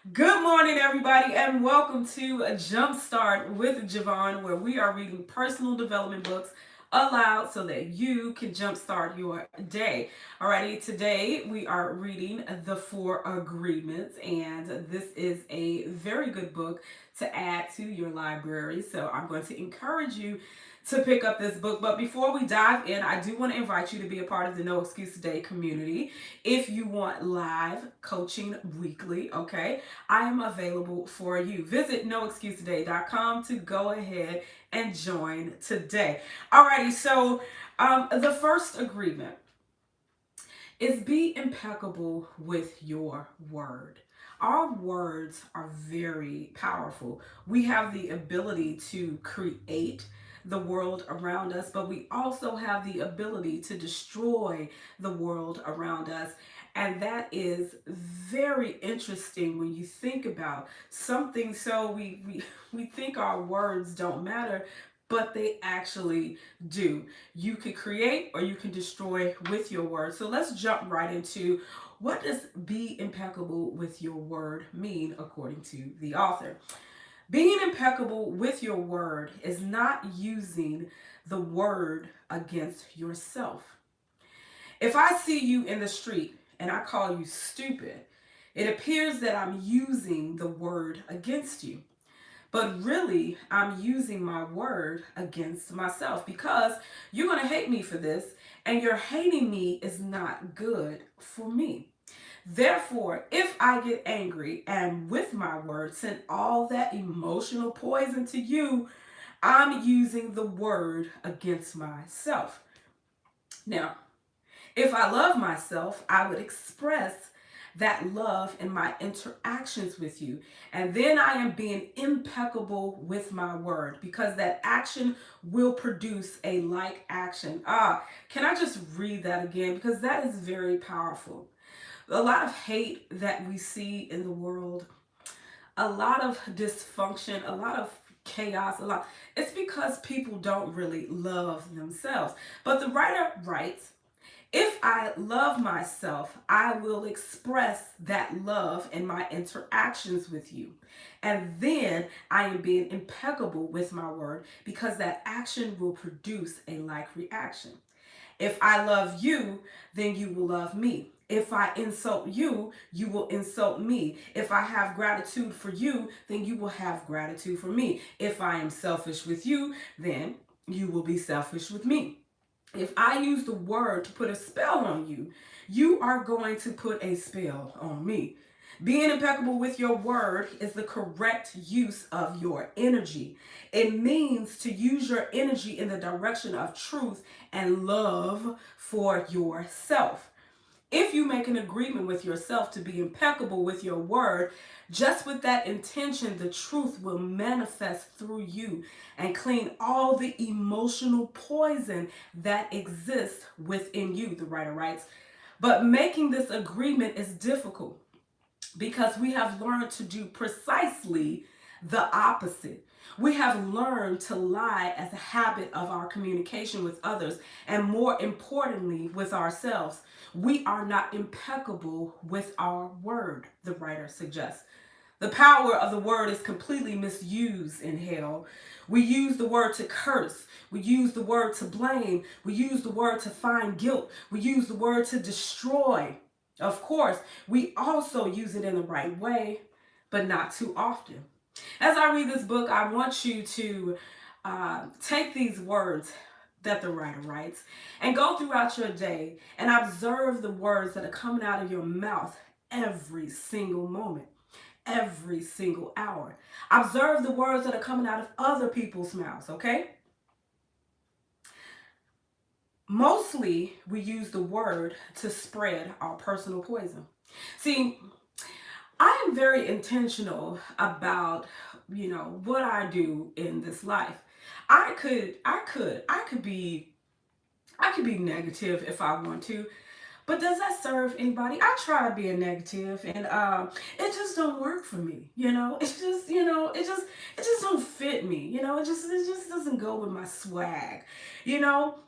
Good morning, everybody, and welcome to a Jumpstart with Javon, where we are reading personal development books aloud so that you can jumpstart your day. Alrighty, today we are reading The Four Agreements, and this is a very good book to add to your library. So I'm going to encourage you to pick up this book. But before we dive in, I do want to invite you to be a part of the No Excuse Today community. If you want live coaching weekly, okay, I am available for you. Visit noexcusetoday.com to go ahead and join today. Alrighty, so the first agreement is be impeccable with your word. Our words are very powerful. We have the ability to create the world around us, but we also have the ability to destroy the world around us. And that is very interesting when you think about something. So we think our words don't matter, but they actually do. You can create or you can destroy with your word. So let's jump right into what does be impeccable with your word mean according to the author. Being impeccable with your word is not using the word against yourself. If I see you in the street and I call you stupid, it appears that I'm using the word against you. But really, I'm using my word against myself because you're going to hate me for this, and your hating me is not good for me. Therefore, if I get angry and with my word send all that emotional poison to you, I'm using the word against myself. Now, if I love myself, I would express that love in my interactions with you. And then I am being impeccable with my word because that action will produce a like action. Can I just read that again? Because that is very powerful. A lot of hate that we see in the world, a lot of dysfunction, a lot of chaos, it's because people don't really love themselves. But the writer writes, if I love myself, I will express that love in my interactions with you. And then I am being impeccable with my word because that action will produce a like reaction. If I love you, then you will love me. If I insult you, you will insult me. If I have gratitude for you, then you will have gratitude for me. If I am selfish with you, then you will be selfish with me. If I use the word to put a spell on you, you are going to put a spell on me. Being impeccable with your word is the correct use of your energy. It means to use your energy in the direction of truth and love for yourself. If you make an agreement with yourself to be impeccable with your word, just with that intention, the truth will manifest through you and clean all the emotional poison that exists within you, the writer writes. But making this agreement is difficult because we have learned to do precisely the opposite. We have learned to lie as a habit of our communication with others, and more importantly, with ourselves. We are not impeccable with our word, the writer suggests. The power of the word is completely misused in hell. We use the word to curse. We use the word to blame. We use the word to find guilt. We use the word to destroy. Of course, we also use it in the right way, but not too often. As I read this book, I want you to take these words that the writer writes and go throughout your day and observe the words that are coming out of your mouth every single moment, every single hour. Observe the words that are coming out of other people's mouths, okay? Mostly, we use the word to spread our personal poison. See, I am very intentional about, what I do in this life. I could be negative if I want to, But does that serve anybody? I try being negative, and it just don't work for me. It's just it just don't fit me. It just doesn't go with my swag.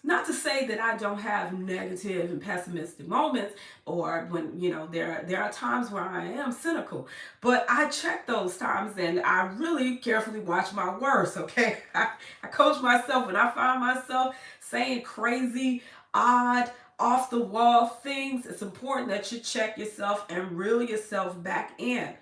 Not to say that I don't have negative and pessimistic moments, or when there are times where I am cynical, but I check those times and I really carefully watch my words. Okay, I coach myself when I find myself saying crazy, odd, off the wall things. It's important that you check yourself and reel yourself back in.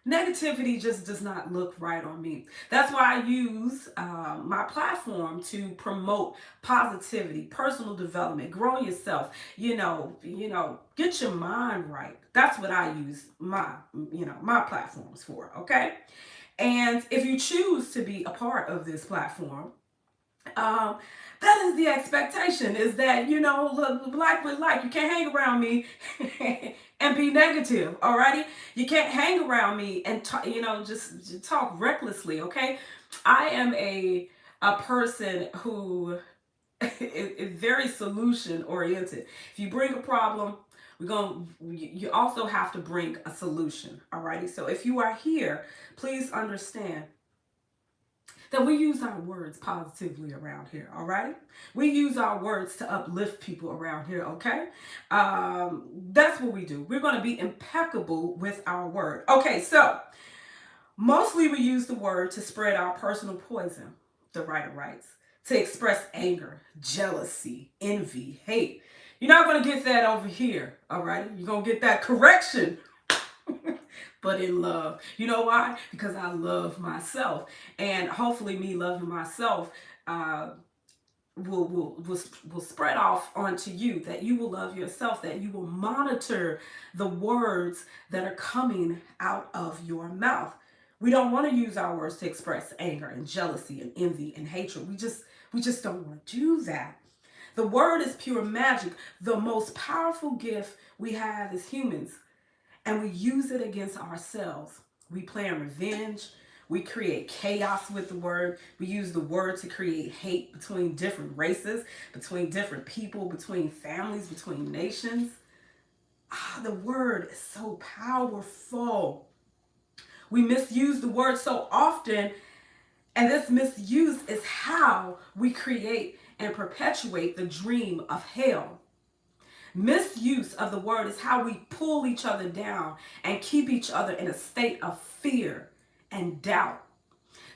Negativity just does not look right on me. That's why I use my platform to promote positivity, personal development, growing yourself. Get your mind right. That's what I use my platforms for. Okay, and if you choose to be a part of this platform, um, that is the expectation, is that like with like, you can't hang around me and be negative. Alrighty, you can't hang around me and talk, just talk recklessly. Okay, I am a person who is very solution oriented. If you bring a problem, you also have to bring a solution. Alrighty, so if you are here, please understand that we use our words positively around here. All right, we use our words to uplift people around here. Okay, that's what we do. We're going to be impeccable with our word. Okay, so mostly we use the word to spread our personal poison, the writer writes, to express anger, jealousy, envy, hate. You're not going to get that over here. All right, you're going to get that correction, but in love. You know why? Because I love myself. And hopefully me loving myself uh, will spread off onto you, that you will love yourself, that you will monitor the words that are coming out of your mouth. We don't want to use our words to express anger and jealousy and envy and hatred. We just don't want to do that. The word is pure magic. The most powerful gift we have as humans, and we use it against ourselves. We plan revenge. We create chaos with the word. We use the word to create hate between different races, between different people, between families, between nations. The word is so powerful. We misuse the word so often, and this misuse is how we create and perpetuate the dream of hell. Misuse of the word is how we pull each other down and keep each other in a state of fear and doubt.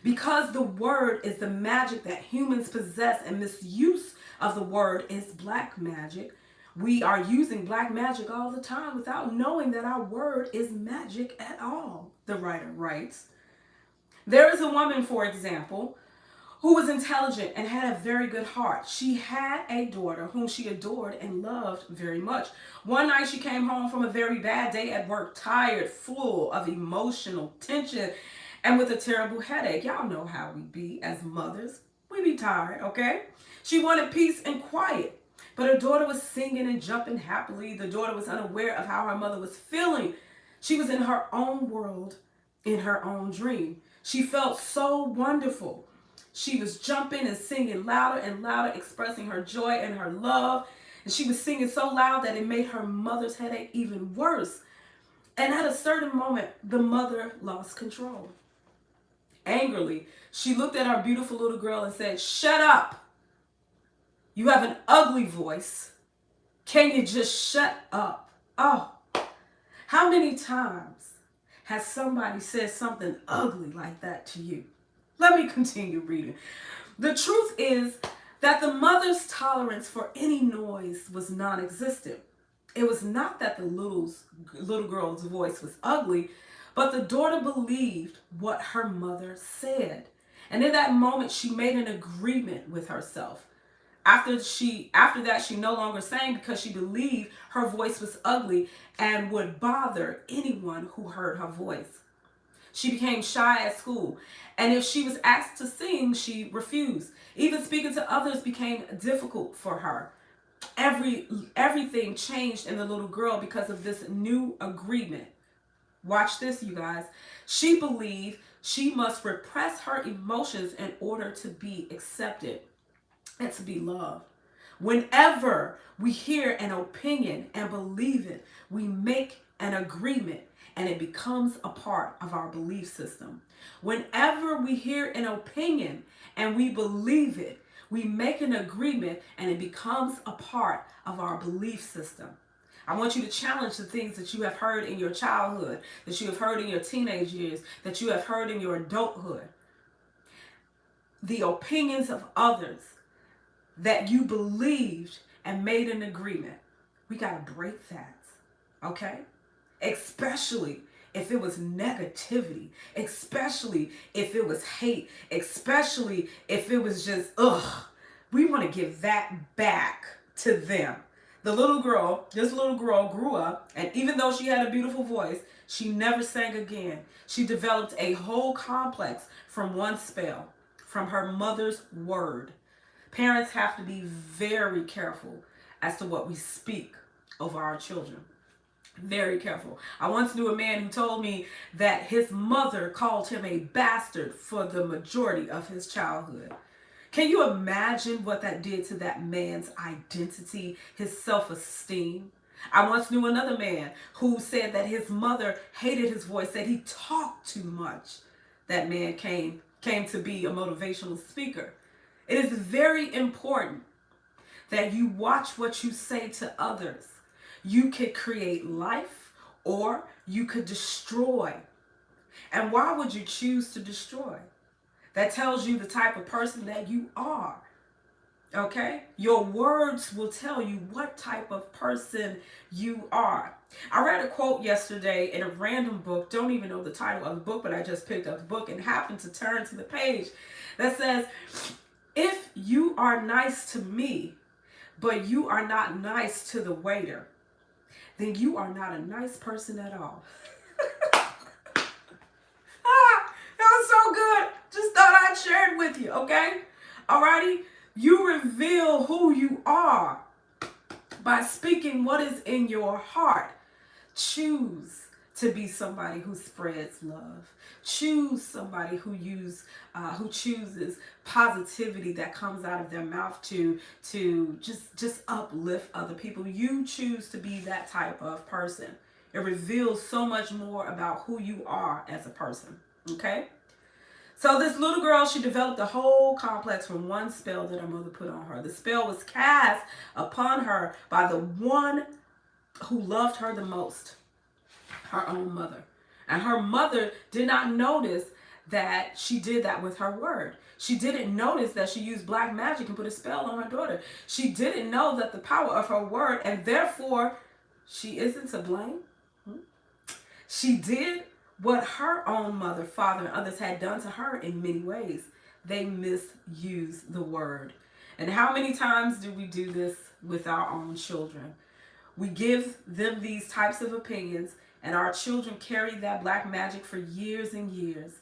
Because the word is the magic that humans possess, and misuse of the word is black magic. We are using black magic all the time without knowing that our word is magic at all, the writer writes. There is a woman, for example, who was intelligent and had a very good heart. She had a daughter whom she adored and loved very much. One night she came home from a very bad day at work, tired, full of emotional tension, and with a terrible headache. Y'all know how we be as mothers. We be tired, okay? She wanted peace and quiet, but her daughter was singing and jumping happily. The daughter was unaware of how her mother was feeling. She was in her own world, in her own dream. She felt so wonderful. She was jumping and singing louder and louder, expressing her joy and her love. And she was singing so loud that it made her mother's headache even worse. And at a certain moment, the mother lost control. Angrily, she looked at her beautiful little girl and said, "Shut up. You have an ugly voice. Can you just shut up?" Oh, how many times has somebody said something ugly like that to you? Let me continue reading. The truth is that the mother's tolerance for any noise was non-existent. It was not that the little girl's voice was ugly, but the daughter believed what her mother said. And in that moment, she made an agreement with herself. After that, she no longer sang because she believed her voice was ugly and would bother anyone who heard her voice. She became shy at school, and if she was asked to sing, she refused. Even speaking to others became difficult for her. Everything changed in the little girl because of this new agreement. Watch this, you guys. She believed she must repress her emotions in order to be accepted and to be loved. Whenever we hear an opinion and believe it, we make an agreement and it becomes a part of our belief system. Whenever we hear an opinion and we believe it, we make an agreement and it becomes a part of our belief system. I want you to challenge the things that you have heard in your childhood, that you have heard in your teenage years, that you have heard in your adulthood. The opinions of others that you believed and made an agreement. We got to break that, okay? Especially if it was negativity, especially if it was hate, especially if it was just, ugh. We want to give that back to them. This little girl grew up, and even though she had a beautiful voice, she never sang again. She developed a whole complex from one spell, from her mother's word. Parents have to be very careful as to what we speak over our children. Very careful. I once knew a man who told me that his mother called him a bastard for the majority of his childhood. Can you imagine what that did to that man's identity, his self-esteem? I once knew another man who said that his mother hated his voice, that he talked too much. That man came to be a motivational speaker. It is very important that you watch what you say to others. You could create life or you could destroy. And why would you choose to destroy? That tells you the type of person that you are. Okay? Your words will tell you what type of person you are. I read a quote yesterday in a random book. Don't even know the title of the book, but I just picked up the book and happened to turn to the page that says, if you are nice to me, but you are not nice to the waiter, then you are not a nice person at all. That was so good. Just thought I'd share it with you, okay? Alrighty? You reveal who you are by speaking what is in your heart. Choose to be somebody who spreads love. Choose somebody who chooses positivity that comes out of their mouth to just uplift other people. You choose to be that type of person. It reveals so much more about who you are as a person. Okay? So this little girl, she developed a whole complex from one spell that her mother put on her. The spell was cast upon her by the one who loved her the most, her own mother. And her mother did not notice that she did that with her word. She didn't notice that she used black magic and put a spell on her daughter. She didn't know that the power of her word, and therefore she isn't to blame. She did what her own mother, father, and others had done to her in many ways. They misused the word. And how many times do we do this with our own children? We give them these types of opinions, and our children carry that black magic for years and years.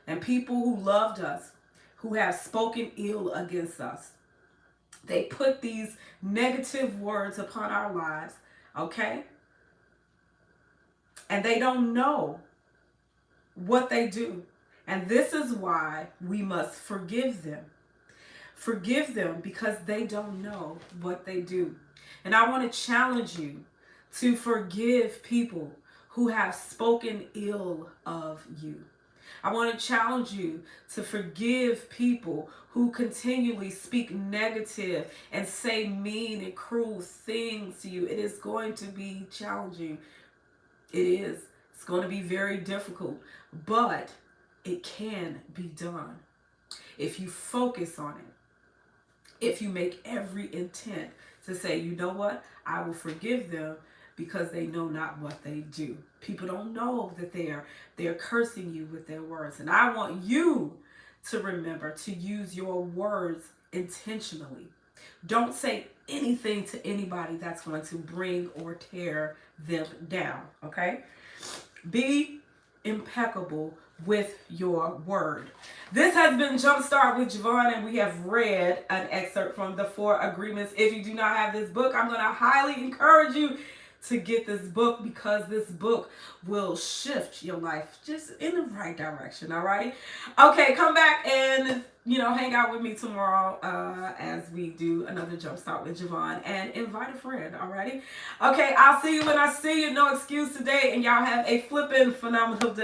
And people who loved us, who have spoken ill against us, they put these negative words upon our lives, okay? And they don't know what they do. And this is why we must forgive them. Forgive them because they don't know what they do. And I want to challenge you to forgive people who have spoken ill of you. I want to challenge you to forgive people who continually speak negative and say mean and cruel things to you. It is going to be challenging. It is. It's going to be very difficult, but it can be done if you focus on it. If you make every intent to say, you know what, I will forgive them because they know not what they do. People don't know that they're cursing you with their words. And I want you to remember to use your words intentionally. Don't say anything to anybody that's going to bring or tear them down, okay? Be impeccable with your word. This has been Jumpstart with Javon, and we have read an excerpt from the 4 Agreements. If you do not have this book, I'm going to highly encourage you to get this book because this book will shift your life just in the right direction, alrighty? Okay, come back and hang out with me tomorrow as we do another Jumpstart with Javon, and invite a friend. Alrighty. Okay, I'll see you when I see you. No excuse today, and y'all have a flippin' phenomenal day.